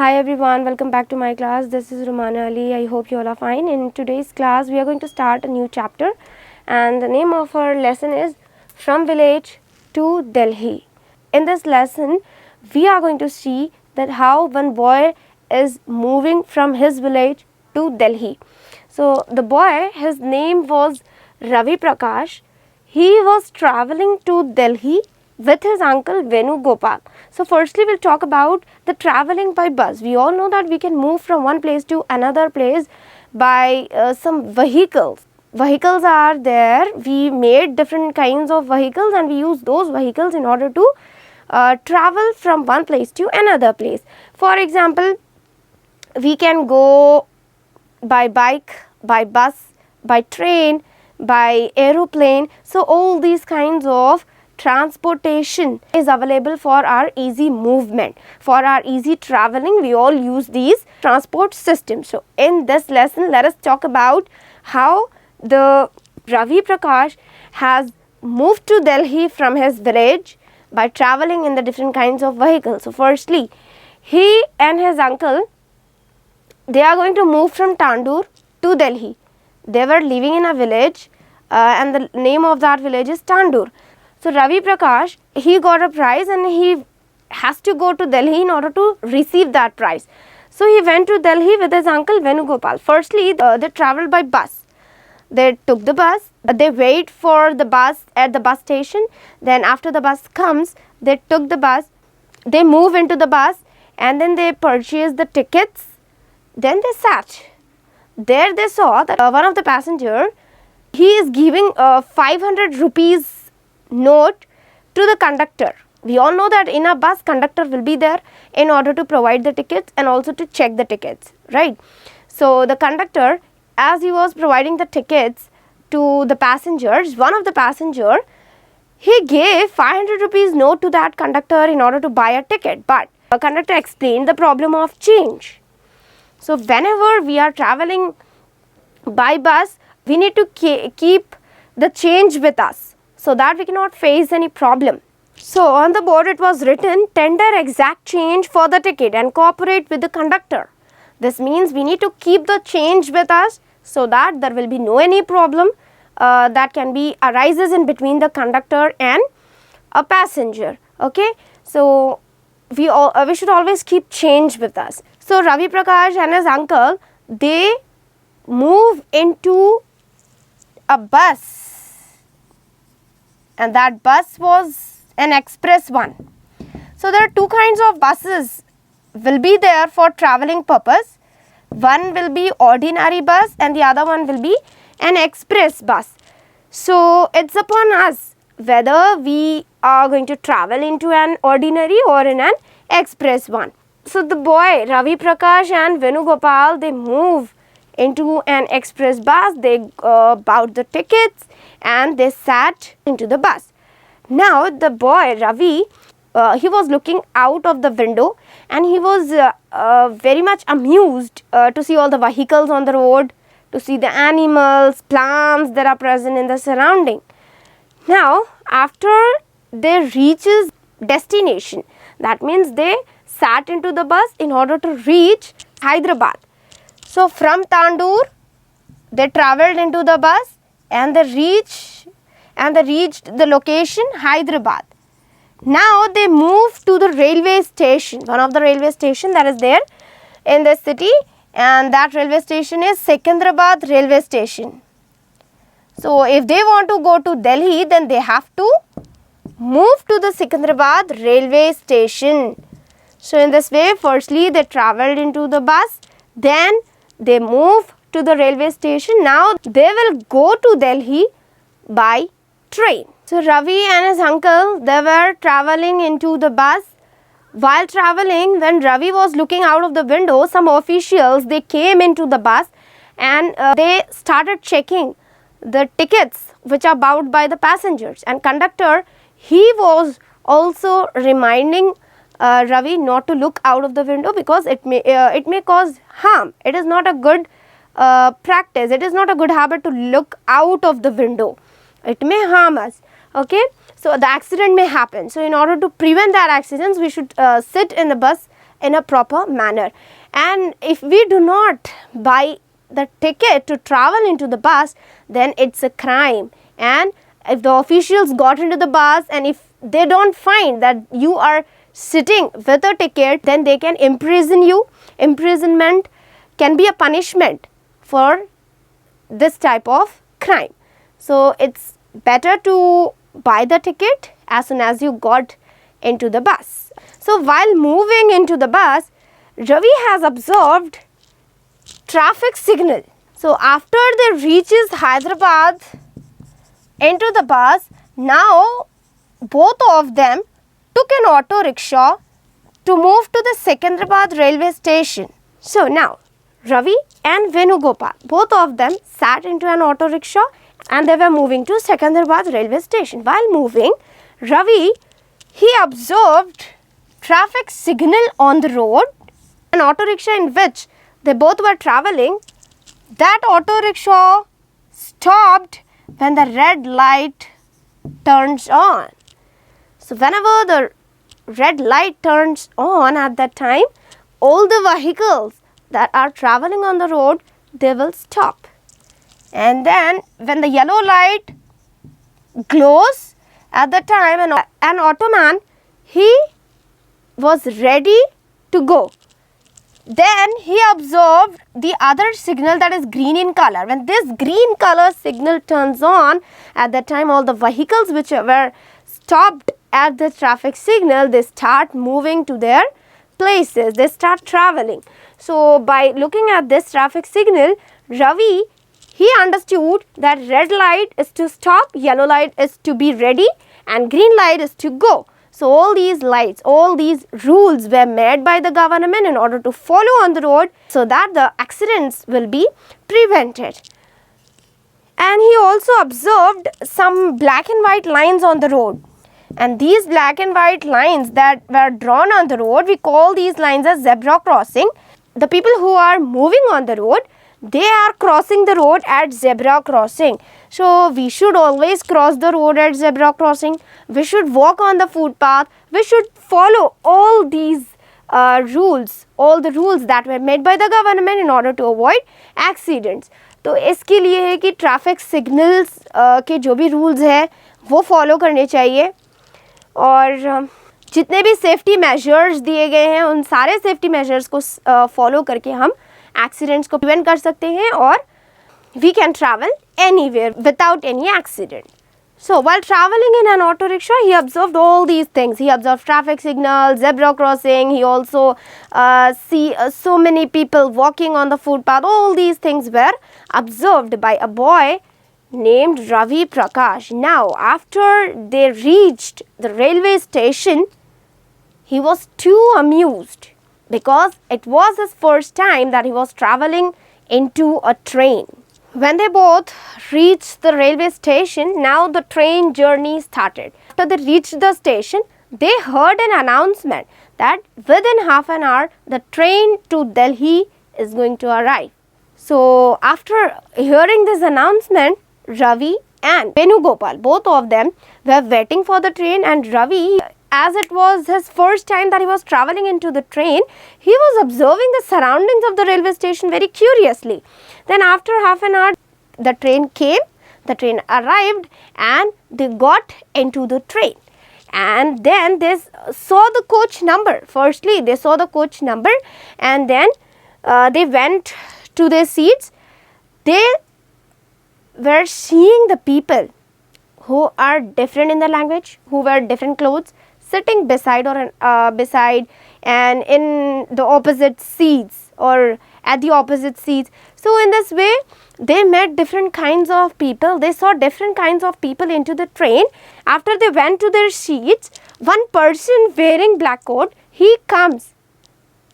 Hi everyone, welcome back to my class. This is Rumana Ali. I hope you all are fine. In today's class, we are going to start a new chapter, and the name of our lesson is From Village to Delhi. In this lesson, we are going to see that how one boy is moving from his village to Delhi. So the boy, his name was Ravi Prakash. He was traveling to Delhi with his uncle Venu Gopal. So firstly, we'll talk about the traveling by bus. We all know that we can move from one place to another place by some vehicles. Vehicles are there. We made different kinds of vehicles and we use those vehicles in order to travel from one place to another place. For example, we can go by bike, by bus, by train, by aeroplane. So all these kinds of transportation is available for our easy movement, for our easy traveling. We all use these transport systems. So in this lesson, let us talk about how the Ravi Prakash has moved to Delhi from his village by traveling in the different kinds of vehicles. So firstly, he and his uncle, they are going to move from Tandur to Delhi. They were living in a village and the name of that village is Tandur. So Ravi Prakash, he got a prize and he has to go to Delhi in order to receive that prize. So he went to Delhi with his uncle Venugopal. Firstly, they travelled by bus. They took the bus, they wait for the bus at the bus station. Then after the bus comes, they took the bus, they move into the bus and then they purchase the tickets. Then they sat. There they saw that one of the passenger, he is giving 500 rupees note to the conductor. We all know that in a bus, conductor will be there in order to provide the tickets and also to check the tickets, right? So the conductor, as he was providing the tickets to the passengers, one of the passenger, he gave 500 rupees note to that conductor in order to buy a ticket. But the conductor explained the problem of change. So whenever we are traveling by bus, we need to keep the change with us so that we cannot face any problem. So on the board it was written, tender exact change for the ticket and cooperate with the conductor. This means we need to keep the change with us so that there will be no any problem that can be arises in between the conductor and a passenger. Okay, so we should always keep change with us. So Ravi Prakash and his uncle, they move into a bus, and that bus was an express one. So there are two kinds of buses will be there for traveling purpose. One will be ordinary bus and the other one will be an express bus. So it's upon us whether we are going to travel into an ordinary or in an express one. So the boy Ravi Prakash and Venugopal, they move into an express bus. They bought the tickets and they sat into the bus. Now the boy Ravi, he was looking out of the window and he was very much amused to see all the vehicles on the road, to see the animals, plants that are present in the surrounding. Now after they reaches destination, that means they sat into the bus in order to reach Hyderabad. So from Tandur, they travelled into the bus and they reached the location Hyderabad. Now they moved to the railway station, one of the railway station that is there in the city, and that railway station is Secunderabad railway station. So if they want to go to Delhi, then they have to move to the Secunderabad railway station. So in this way, firstly they travelled into the bus, then they move to the railway station. Now they will go to Delhi by train. So Ravi and his uncle, they were travelling into the bus. While travelling, when Ravi was looking out of the window, some officials, they came into the bus and they started checking the tickets which are bought by the passengers. And conductor, he was also reminding Ravi not to look out of the window because it may cause harm. It is not a good practice. It is not a good habit to look out of the window. It may harm us. Okay, so the accident may happen. So in order to prevent that accidents, we should sit in the bus in a proper manner. And if we do not buy the ticket to travel into the bus, then it's a crime. And if the officials got into the bus and if they don't find that you are sitting with a ticket, then they can imprison you. Imprisonment can be a punishment for this type of crime. So it's better to buy the ticket as soon as you got into the bus. So while moving into the bus, Ravi has observed traffic signal. So after they reaches Hyderabad into the bus, now both of them took an auto rickshaw to move to the Secunderabad railway station. So now Ravi and Venugopal, both of them sat into an auto rickshaw and they were moving to Secunderabad railway station. While moving, Ravi, he observed traffic signal on the road, an auto rickshaw in which they both were travelling. That auto rickshaw stopped when the red light turns on. So whenever the red light turns on at that time, all the vehicles that are travelling on the road, they will stop. And then when the yellow light glows at the time, an automan, he was ready to go. Then he observed the other signal that is green in color. When this green color signal turns on, at that time all the vehicles which were stopped at the traffic signal, they start moving to their places, they start traveling. So by looking at this traffic signal, Ravi, he understood that red light is to stop, yellow light is to be ready, and green light is to go. So all these lights, all these rules were made by the government in order to follow on the road so that the accidents will be prevented. And he also observed some black and white lines on the road. And these black and white lines that were drawn on the road, we call these lines as zebra crossing. The people who are moving on the road, they are crossing the road at zebra crossing. So we should always cross the road at zebra crossing. We should walk on the footpath. We should follow all these rules, all the rules that were made by the government in order to avoid accidents. तो इसके लिए है कि traffic signals के जो भी rules है वो फॉलो करने चाहिए और जितने भी सेफ्टी मेजर्स दिए गए हैं उन सारे सेफ्टी मेजर्स को फॉलो करके हम एक्सीडेंट्स को प्रिवेंट कर सकते हैं और we can travel anywhere without any accident. So while traveling in an auto rickshaw, he observed all these things. He observed traffic signals, zebra crossing. He also see so many people walking on the footpath. All these things were observed by a boy named Ravi Prakash. Now after they reached the railway station, he was too amused because it was his first time that he was traveling into a train. When they both reached the railway station, now the train journey started. After they reached the station, they heard an announcement that within half an hour, the train to Delhi is going to arrive. So after hearing this announcement, Ravi and Venugopal, both of them were waiting for the train, and Ravi, as it was his first time that he was traveling into the train, he was observing the surroundings of the railway station very curiously. Then after half an hour, the train came, the train arrived and they got into the train. And then they saw the coach number. Firstly, they saw the coach number and then they went to their seats. They were seeing the people who are different in the language, who wear different clothes, sitting beside and in the opposite seats or at the opposite seats. So in this way, they met different kinds of people. They saw different kinds of people into the train. After they went to their seats, one person wearing black coat, he comes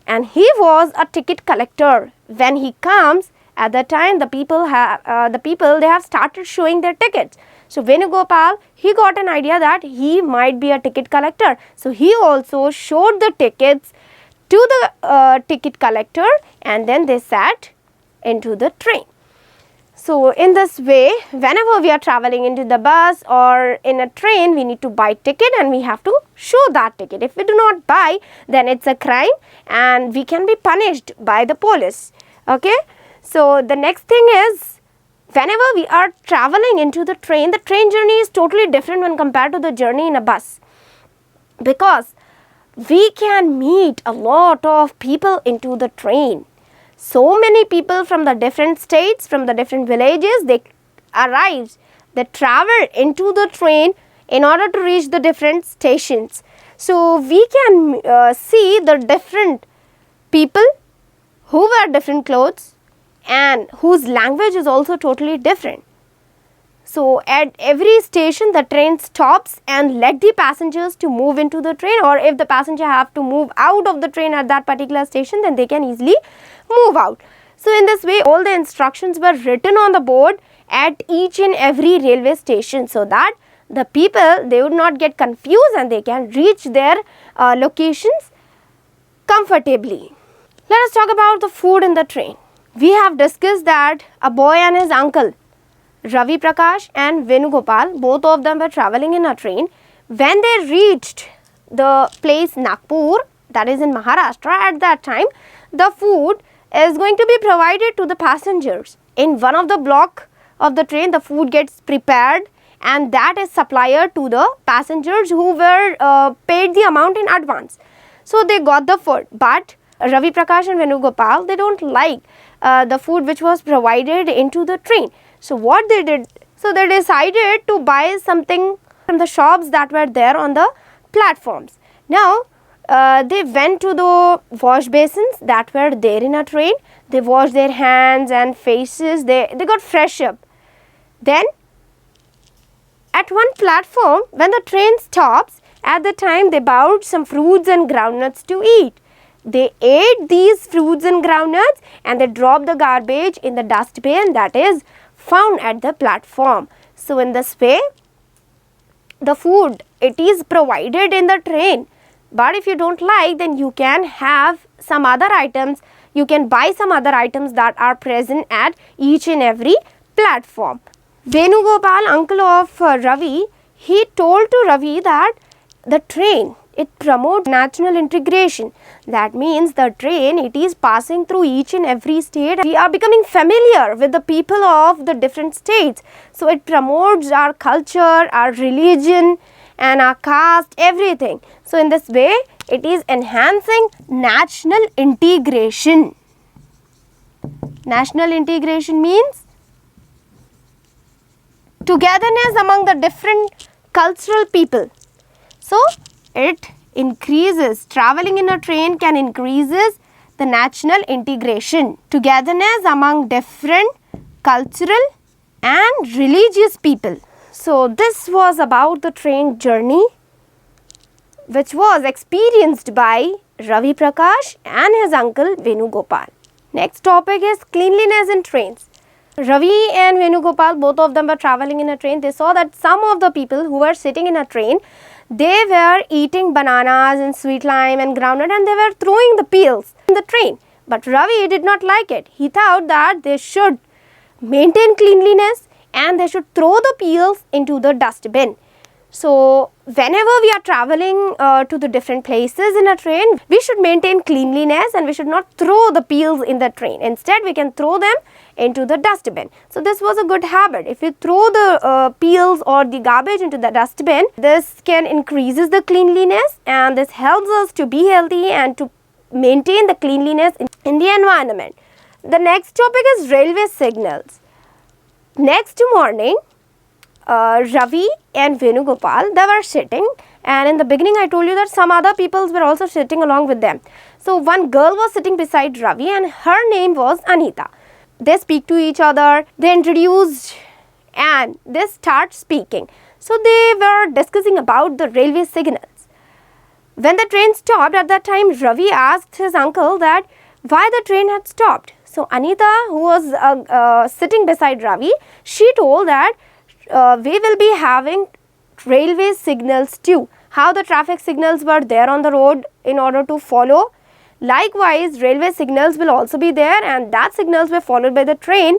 and he was a ticket collector. When he comes, at that time the people they have started showing their tickets. So Venugopal, he got an idea that he might be a ticket collector. So he also showed the tickets to the ticket collector and then they sat into the train. So in this way, whenever we are traveling into the bus or in a train, we need to buy ticket and we have to show that ticket. If we do not buy, then it's a crime and we can be punished by the police. Okay. So the next thing is, whenever we are traveling into the train journey is totally different when compared to the journey in a bus, because we can meet a lot of people into the train. So many people from the different states, from the different villages, they arrive, they travel into the train in order to reach the different stations. So we can see the different people who wear different clothes and whose language is also totally different. So at every station the train stops and let the passengers to move into the train, or if the passenger have to move out of the train at that particular station, then they can easily move out. So in this way, all the instructions were written on the board at each and every railway station, so that the people, they would not get confused and they can reach their locations comfortably. Let us talk about the food in the train. We have discussed that a boy and his uncle, Ravi Prakash and Venugopal, both of them were travelling in a train. When they reached the place Nagpur, that is in Maharashtra, at that time the food is going to be provided to the passengers. In one of the block of the train, the food gets prepared and that is supplied to the passengers who were paid the amount in advance. So they got the food, but Ravi Prakash and Venugopal, they don't like the food which was provided into the train. So what they did, so they decided to buy something from the shops that were there on the platforms. Now they went to the wash basins that were there in a train. They washed their hands and faces, they got fresh up. Then at one platform, when the train stops, at the time they bought some fruits and groundnuts to eat. They ate these fruits and groundnuts and they dropped the garbage in the dustbin that is found at the platform. So in this way, the food, it is provided in the train, but if you don't like, then you can have some other items, you can buy some other items that are present at each and every platform. Venugopal, uncle of Ravi, he told to Ravi that the train, it promotes national integration. That means the train, it is passing through each and every state. We are becoming familiar with the people of the different states. So it promotes our culture, our religion and our caste, everything. So in this way, it is enhancing national integration. National integration means togetherness among the different cultural people. So it increases, traveling in a train can increases the national integration, togetherness among different cultural and religious people. So this was about the train journey which was experienced by Ravi Prakash and his uncle Venugopal. Next topic is cleanliness in trains. Ravi and Venugopal, both of them were traveling in a train. They saw that some of the people who were sitting in a train, they were eating bananas and sweet lime and groundnut and they were throwing the peels in the train. But Ravi did not like it. He thought that they should maintain cleanliness and they should throw the peels into the dustbin. So whenever we are traveling to the different places in a train, we should maintain cleanliness and we should not throw the peels in the train. Instead, we can throw them into the dustbin. So this was a good habit. If you throw the peels or the garbage into the dustbin, this can increases the cleanliness and this helps us to be healthy and to maintain the cleanliness in the environment. The next topic is railway signals. Next morning, Ravi and Venugopal, they were sitting, and in the beginning I told you that some other peoples were also sitting along with them. So one girl was sitting beside Ravi and her name was Anita. They speak to each other, they introduced and they start speaking. So they were discussing about the railway signals. When the train stopped, at that time Ravi asked his uncle that why the train had stopped. So Anita, who was sitting beside Ravi, she told that we will be having railway signals too. How the traffic signals were there on the road in order to follow. Likewise, railway signals will also be there and that signals were followed by the train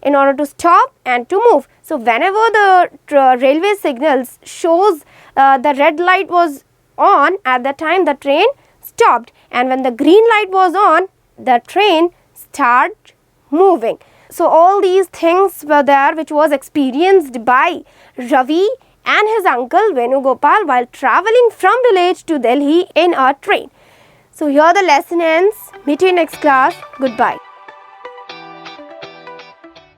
in order to stop and to move. So whenever the railway signals shows the red light was on, at that time the train stopped, and when the green light was on, the train started moving. So all these things were there which was experienced by Ravi and his uncle Venugopal while travelling from village to Delhi in a train. So here the lesson ends. Meet you in next class. Goodbye.